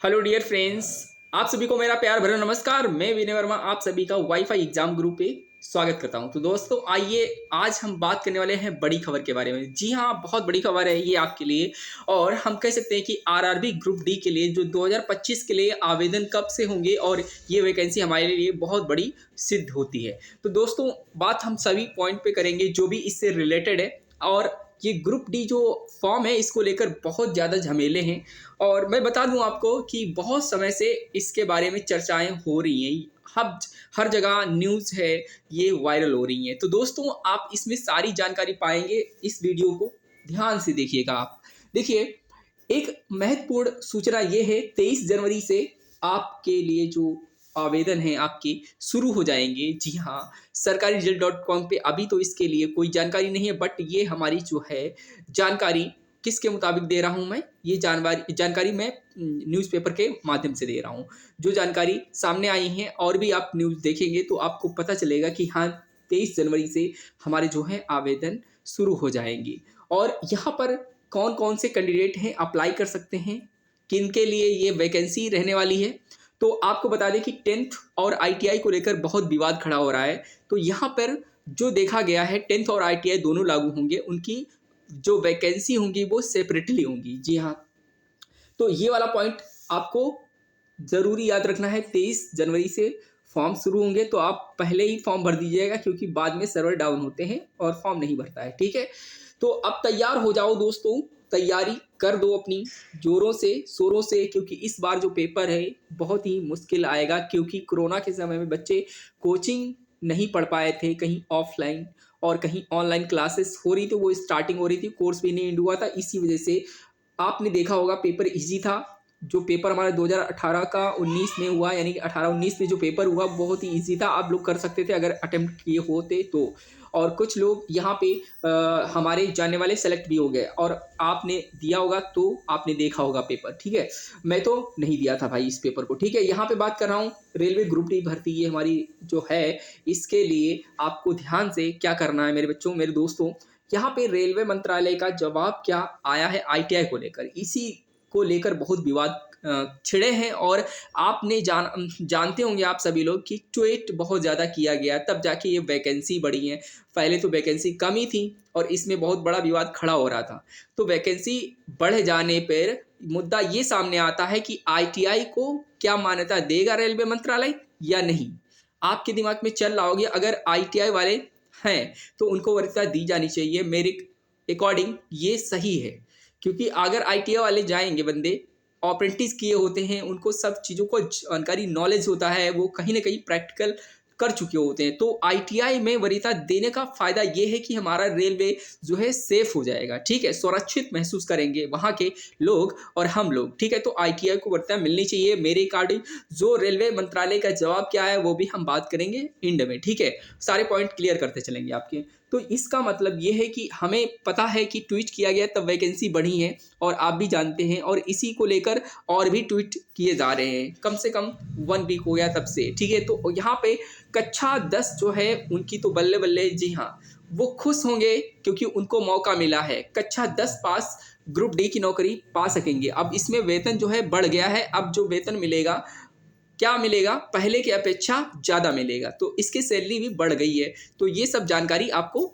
Hello dear friends, आप सभी को मेरा प्यार भरा नमस्कार। मैं विनय वर्मा आप सभी का वाईफाई एग्जाम ग्रुप पे स्वागत करता हूं। तो दोस्तों आइए आज हम बात करने वाले हैं बड़ी खबर के बारे में। जी हाँ, बहुत बड़ी खबर है ये आपके लिए। और हम कह सकते हैं कि आरआरबी ग्रुप डी के लिए जो 2025 के लिए आवेदन कब से होंगे और ये वैकेंसी हमारे लिए बहुत बड़ी सिद्ध होती है। तो दोस्तों बात हम सभी पॉइंट पे करेंगे जो भी इससे रिलेटेड है। और ये ग्रुप डी जो फॉर्म है इसको लेकर बहुत ज़्यादा झमेले हैं। और मैं बता दूं आपको कि बहुत समय से इसके बारे में चर्चाएं हो रही हैं। हब हर जगह न्यूज़ है, ये वायरल हो रही हैं। तो दोस्तों आप इसमें सारी जानकारी पाएंगे, इस वीडियो को ध्यान से देखिएगा। आप देखिए, एक महत्वपूर्ण सूचना ये है, 23 जनवरी से आपके लिए जो आवेदन है आपके शुरू हो जाएंगे। जी हाँ, सरकारी रिजल्ट.com पे अभी तो इसके लिए कोई जानकारी नहीं है, बट ये हमारी जो है जानकारी किसके मुताबिक दे रहा हूँ मैं, ये जानकारी मैं न्यूज़पेपर के माध्यम से दे रहा हूँ। जो जानकारी सामने आई है और भी आप न्यूज़ देखेंगे तो आपको पता चलेगा कि हाँ, 23 जनवरी से हमारे जो है आवेदन शुरू हो जाएंगे। और यहाँ पर कौन कौन से कैंडिडेट हैं अप्लाई कर सकते हैं, किन के लिए ये वैकेंसी रहने वाली है। तो आपको बता दें कि 10th और आईटीआई को लेकर बहुत विवाद खड़ा हो रहा है। तो यहाँ पर जो देखा गया है, 10th और आईटीआई दोनों लागू होंगे, उनकी जो वैकेंसी होंगी वो सेपरेटली होंगी। जी हाँ, तो ये वाला पॉइंट आपको ज़रूरी याद रखना है। 23 जनवरी से फॉर्म शुरू होंगे तो आप पहले ही फॉर्म भर दीजिएगा, क्योंकि बाद में सर्वर डाउन होते हैं और फॉर्म नहीं भरता है। ठीक है, तो अब तैयार हो जाओ दोस्तों, तैयारी कर दो अपनी जोरों से शोरों से, क्योंकि इस बार जो पेपर है बहुत ही मुश्किल आएगा। क्योंकि कोरोना के समय में बच्चे कोचिंग नहीं पढ़ पाए थे, कहीं ऑफलाइन और कहीं ऑनलाइन क्लासेस हो रही थी, वो स्टार्टिंग हो रही थी, कोर्स भी नहीं एंड हुआ था। इसी वजह से आपने देखा होगा पेपर इजी था। जो पेपर हमारा 2018 का 19 में हुआ, यानी कि 18-19 में जो पेपर हुआ बहुत ही इजी था, आप लोग कर सकते थे अगर अटेम्प्ट किए होते तो। और कुछ लोग यहाँ पे हमारे जानने वाले सेलेक्ट भी हो गए, और आपने दिया होगा तो आपने देखा होगा पेपर। ठीक है, मैं तो नहीं दिया था भाई इस पेपर को। ठीक है, यहाँ पे बात कर रहा हूँ रेलवे ग्रुप डी भर्ती, ये हमारी जो है, इसके लिए आपको ध्यान से क्या करना है मेरे बच्चों, मेरे दोस्तों। यहाँ पे रेलवे मंत्रालय का जवाब क्या आया है आईटीआई को लेकर, इसी को लेकर बहुत विवाद छिड़े हैं। और आपने जानते होंगे आप सभी लोग कि ट्वीट बहुत ज़्यादा किया गया, तब जाके ये वैकेंसी बढ़ी है। पहले तो वैकेंसी कम ही थी और इसमें बहुत बड़ा विवाद खड़ा हो रहा था। तो वैकेंसी बढ़ जाने पर मुद्दा ये सामने आता है कि आईटीआई को क्या मान्यता देगा रेलवे मंत्रालय या नहीं। आपके दिमाग में चल रहा होगा, अगर आईटीआई वाले हैं तो उनको वरीयता दी जानी चाहिए। मेरे अकॉर्डिंग ये सही है, क्योंकि अगर आईटीआई वाले जाएंगे, बंदे अप्रेंटिस किए होते हैं, उनको सब चीज़ों को जानकारी नॉलेज होता है, वो कहीं ना कहीं प्रैक्टिकल कर चुके होते हैं। तो आईटीआई में वरीयता देने का फ़ायदा ये है कि हमारा रेलवे जो है सेफ हो जाएगा। ठीक है, सुरक्षित महसूस करेंगे वहाँ के लोग और हम लोग। ठीक है, तो आईटीआई को वरीयता मिलनी चाहिए मेरे अकॉर्डिंग। जो रेलवे मंत्रालय का जवाब क्या है वो भी हम बात करेंगे इंड में। ठीक है, सारे पॉइंट क्लियर करते चलेंगे आपके। तो इसका मतलब ये है कि हमें पता है कि ट्वीट किया गया तब वैकेंसी बढ़ी है, और आप भी जानते हैं, और इसी को लेकर और भी ट्वीट किए जा रहे हैं। कम से कम 1 वीक हो गया तब से। ठीक है, तो यहाँ पे कक्षा 10 जो है उनकी तो बल्ले बल्ले, जी हाँ, वो खुश होंगे क्योंकि उनको मौका मिला है। कक्षा 10 पास ग्रुप डी की नौकरी पा सकेंगे। अब इसमें वेतन जो है बढ़ गया है, अब जो वेतन मिलेगा, क्या मिलेगा, पहले की अपेक्षा ज़्यादा मिलेगा। तो इसकी सैलरी भी बढ़ गई है। तो ये सब जानकारी आपको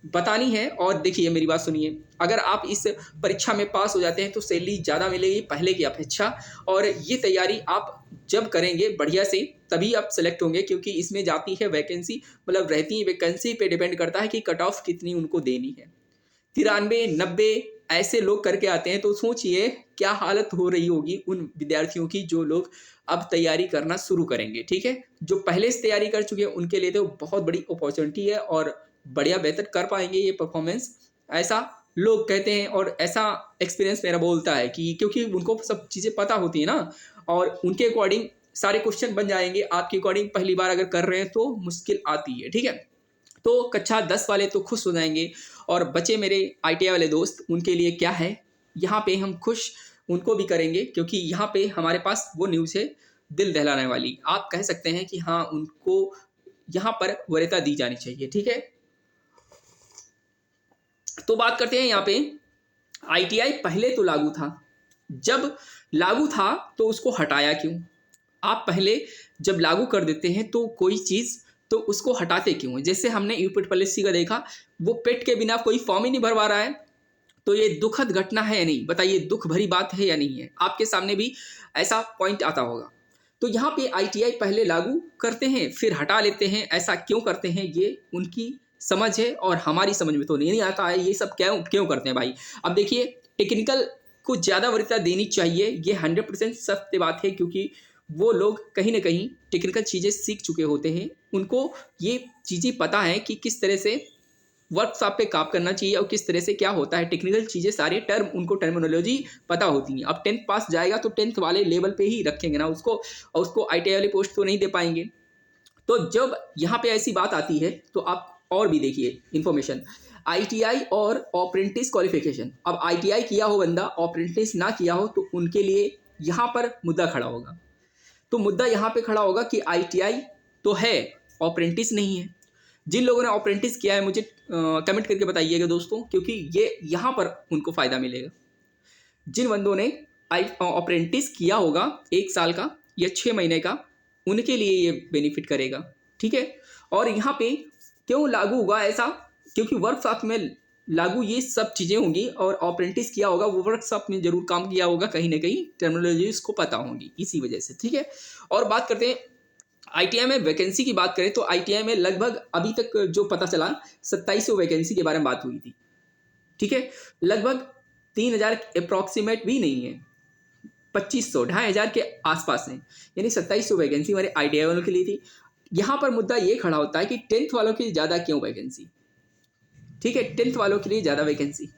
बतानी है। और देखिए मेरी बात सुनिए, अगर आप इस परीक्षा में पास हो जाते हैं तो सैलरी ज़्यादा मिलेगी पहले की अपेक्षा। और ये तैयारी आप जब करेंगे बढ़िया से तभी आप सेलेक्ट होंगे, क्योंकि इसमें जाती है वैकेंसी, मतलब रहती है वैकेंसी पे डिपेंड करता है कि कट ऑफ कितनी उनको देनी है। 93-90 ऐसे लोग करके आते हैं। तो सोचिए क्या हालत हो रही होगी उन विद्यार्थियों की जो लोग अब तैयारी करना शुरू करेंगे। ठीक है, जो पहले से तैयारी कर चुके हैं उनके लिए तो बहुत बड़ी अपॉर्चुनिटी है और बढ़िया बेहतर कर पाएंगे ये परफॉर्मेंस, ऐसा लोग कहते हैं। और ऐसा एक्सपीरियंस मेरा बोलता है कि क्योंकि उनको सब चीज़ें पता होती है ना, और उनके अकॉर्डिंग सारे क्वेश्चन बन जाएंगे। आपके अकॉर्डिंग पहली बार अगर कर रहे हैं तो मुश्किल आती है। ठीक है, तो कक्षा 10 वाले तो खुश हो जाएंगे। और बचे मेरे आईटीआई वाले दोस्त, उनके लिए क्या है, यहाँ पे हम खुश उनको भी करेंगे, क्योंकि यहाँ पे हमारे पास वो न्यूज़ है दिल दहलाने वाली। आप कह सकते हैं कि हाँ, उनको यहाँ पर वरीयता दी जानी चाहिए। ठीक है, तो बात करते हैं यहाँ पे, आईटीआई पहले तो लागू था, जब लागू था तो उसको हटाया क्यों? आप पहले जब लागू कर देते हैं तो कोई चीज़, तो उसको हटाते क्यों हैं? जैसे हमने यूपीट पॉलिसी का देखा, वो पेट के बिना कोई फॉर्म ही नहीं भरवा रहा है, तो ये दुखद घटना है या नहीं? बताइए, दुख भरी बात है या नहीं है? आपके सामने भी ऐसा पॉइंट आता होगा। तो यहाँ पे आईटीआई पहले लागू करते हैं, फिर हटा लेते हैं। ऐसा क्यों करते हैं, ये उनकी समझ है और हमारी समझ में तो नहीं आता है। ये सब क्यों क्यों करते हैं भाई? अब देखिए, टेक्निकल को ज़्यादा वरीयता देनी चाहिए, ये 100% सत्य बात है, क्योंकि वो लोग कहीं न कहीं टेक्निकल चीज़ें सीख चुके होते हैं। उनको ये चीज़ें पता है कि किस तरह से वर्कशॉप पे काम करना चाहिए और किस तरह से क्या होता है। टेक्निकल चीज़ें सारे टर्म, उनको टर्मिनोलॉजी पता होती हैं। अब 10th पास जाएगा तो 10th वाले लेवल पे ही रखेंगे ना उसको, और उसको आईटीआई वाली पोस्ट तो नहीं दे पाएंगे। तो जब यहाँ पे ऐसी बात आती है तो आप और भी देखिए इन्फॉर्मेशन, आईटीआई और अप्रेंटिस क्वालिफिकेशन। अब आईटीआई किया हो बंदा, अप्रेंटिस ना किया हो, तो उनके लिए यहाँ पर मुद्दा खड़ा होगा। तो मुद्दा यहाँ पे खड़ा होगा कि आईटीआई तो है, अप्रेंटिस नहीं है। जिन लोगों ने अप्रेंटिस किया है, मुझे कमेंट करके बताइएगा दोस्तों, क्योंकि ये यहाँ पर उनको फ़ायदा मिलेगा। जिन बंदों ने अप्रेंटिस किया होगा 1 साल का या 6 महीने का, उनके लिए ये बेनिफिट करेगा, ठीक है। और यहाँ पे क्यों लागू होगा ऐसा? क्योंकि वर्कशॉप में लागू ये सब चीज़ें होंगी, और अप्रेंटिस किया होगा वो वर्कशॉप में जरूर काम किया होगा, कहीं ना कहीं टर्मिनोलॉजी उसको पता होंगी, इसी वजह से, ठीक है। और बात करते हैं आईटीआई में वैकेंसी की। बात करें तो आईटीआई में लगभग अभी तक जो पता चला 2700 वैकेंसी के बारे में बात हुई थी, ठीक है। लगभग 3000 अप्रॉक्सीमेट भी नहीं है, 2500 2500 के आसपास है, यानी 2700 वैकेंसी हमारे आईटीआई वालों के लिए थी। यहाँ पर मुद्दा ये खड़ा होता है कि 10th वालों की ज़्यादा क्यों वैकेंसी, ठीक है। 10th वालों के लिए ज़्यादा वैकेंसी।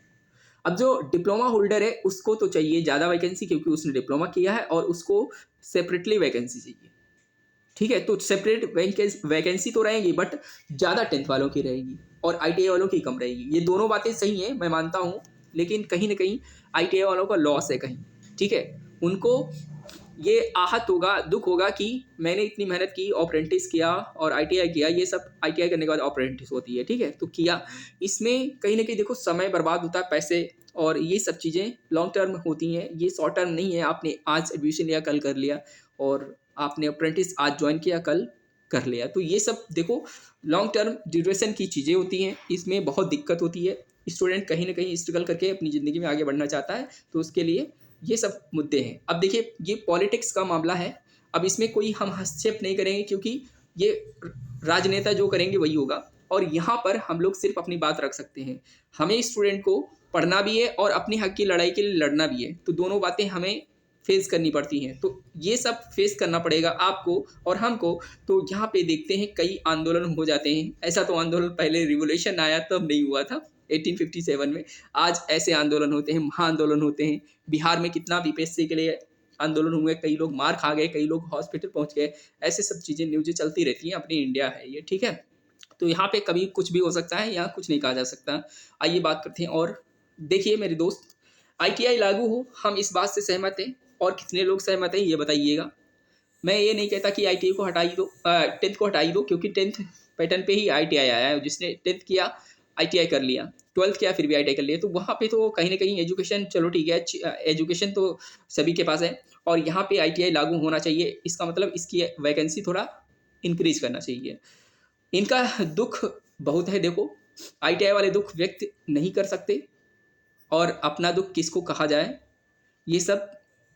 अब जो डिप्लोमा होल्डर है उसको तो चाहिए ज़्यादा वैकेंसी, क्योंकि उसने डिप्लोमा किया है और उसको सेपरेटली वैकेंसी चाहिए, ठीक है। तो सेपरेट वैकेंसी तो रहेगी, बट ज़्यादा 10th वालों की रहेगी और आईटीआई वालों की कम रहेगी। ये दोनों बातें सही हैं, मैं मानता हूँ, लेकिन कहीं ना कहीं आईटीआई वालों का लॉस है कहीं, ठीक है। उनको ये आहत होगा, दुख होगा कि मैंने इतनी मेहनत की, अप्रेंटिस किया और आईटीआई किया। ये सब आईटीआई करने के बाद अप्रेंटिस होती है, ठीक है, तो किया। इसमें कहीं ना कहीं देखो समय बर्बाद होता है, पैसे, और ये सब चीज़ें लॉन्ग टर्म होती हैं, ये शॉर्ट टर्म नहीं है। आपने आज एडमिशन लिया, कल कर लिया, और आपने अप्रेंटिस आज ज्वाइन किया, कल कर लिया, तो ये सब देखो लॉन्ग टर्म ड्यूरेशन की चीज़ें होती हैं। इसमें बहुत दिक्कत होती है। स्टूडेंट कहीं ना कहीं स्ट्रगल करके अपनी ज़िंदगी में आगे बढ़ना चाहता है, तो उसके लिए ये सब मुद्दे हैं। अब देखिए, ये पॉलिटिक्स का मामला है। अब इसमें कोई हम हस्तक्षेप नहीं करेंगे, क्योंकि ये राजनेता जो करेंगे वही होगा, और यहाँ पर हम लोग सिर्फ अपनी बात रख सकते हैं। हमें स्टूडेंट को पढ़ना भी है और अपनी हक की लड़ाई के लिए लड़ना भी है, तो दोनों बातें हमें फेस करनी पड़ती हैं। तो ये सब फेस करना पड़ेगा आपको और हमको। तो यहाँ पे देखते हैं कई आंदोलन हो जाते हैं। ऐसा तो आंदोलन पहले रिवोल्यूशन आया तब नहीं हुआ था 1857 में, आज ऐसे आंदोलन होते हैं, महाआंदोलन होते हैं। बिहार में कितना बीपीएससी के लिए आंदोलन हुए, कई लोग मार खा गए, कई लोग हॉस्पिटल पहुंच गए। ऐसे सब चीज़ें न्यूज़ें चलती रहती हैं, अपनी इंडिया है ये, ठीक है। तो यहाँ पे कभी कुछ भी हो सकता है, यहाँ कुछ नहीं कहा जा सकता। आइए बात करते हैं। और देखिए मेरे दोस्त, आईटीआई लागू हो, हम इस बात से सहमत हैं, और कितने लोग सहमत हैं ये बताइएगा। मैं ये नहीं कहता कि आईटीआई को हटा ही दो, 10th को हटा ही दो, क्योंकि 10th पैटर्न पे ही आईटीआई आया है। जिसने 10th किया आईटीआई कर लिया, 12th किया फिर भी आईटीआई कर लिया, तो वहाँ पे तो कहीं ना कहीं एजुकेशन, चलो ठीक है, एजुकेशन तो सभी के पास है, और यहाँ पे आईटीआई लागू होना चाहिए। इसका मतलब इसकी वैकेंसी थोड़ा इंक्रीज करना चाहिए। इनका दुख बहुत है, देखो आईटीआई वाले दुख व्यक्त नहीं कर सकते, और अपना दुख किसको कहा जाए। ये सब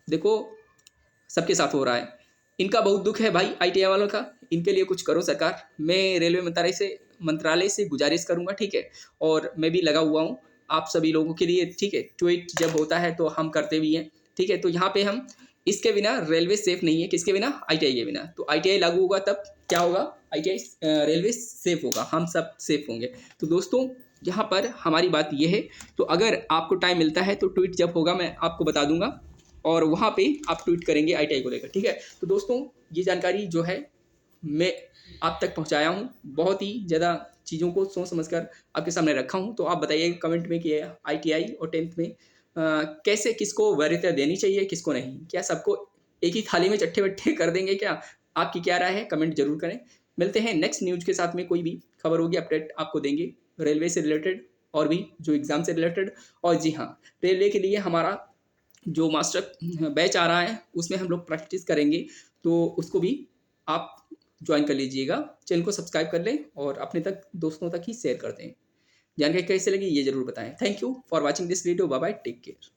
देखो सबके साथ हो रहा है। इनका बहुत दुख है भाई आईटीआई वालों का, इनके लिए कुछ करो सरकार। मैं रेलवे मंत्रालय से गुजारिश करूंगा, ठीक है, और मैं भी लगा हुआ हूँ आप सभी लोगों के लिए, ठीक है। ट्वीट जब होता है तो हम करते भी हैं, ठीक है। तो यहाँ पे हम इसके बिना रेलवे सेफ नहीं है, किसके बिना? आईटीआई के बिना। तो आईटीआई लागू होगा तब क्या होगा? आईटीआई रेलवे सेफ होगा, हम सब सेफ होंगे। तो दोस्तों यहाँ पर हमारी बात यह है। तो अगर आपको टाइम मिलता है तो ट्वीट जब होगा मैं आपको बता दूंगा, और वहाँ पे आप ट्वीट करेंगे आईटीआई को लेकर, ठीक है। तो दोस्तों ये जानकारी जो है मैं आप तक पहुँचाया हूँ, बहुत ही ज़्यादा चीज़ों को सोच समझकर आपके सामने रखा हूँ। तो आप बताइए कमेंट में कि आईटीआई और 10th में कैसे, किसको वरीयता देनी चाहिए, किसको नहीं। क्या सबको एक ही थाली में चट्टे बट्टे कर देंगे क्या? आपकी क्या राय है, कमेंट जरूर करें। मिलते हैं नेक्स्ट न्यूज़ के साथ में, कोई भी खबर होगी अपडेट आपको देंगे, रेलवे से रिलेटेड और भी जो एग्ज़ाम से रिलेटेड। और जी हाँ, रेलवे के लिए हमारा जो मास्टर बैच आ रहा है उसमें हम लोग प्रैक्टिस करेंगे, तो उसको भी आप ज्वाइन कर लीजिएगा। चैनल को सब्सक्राइब कर लें और अपने तक दोस्तों तक ही शेयर कर दें। जानकारी कैसे लगी ये ज़रूर बताएं। Thank you for watching this video. Bye bye, take care.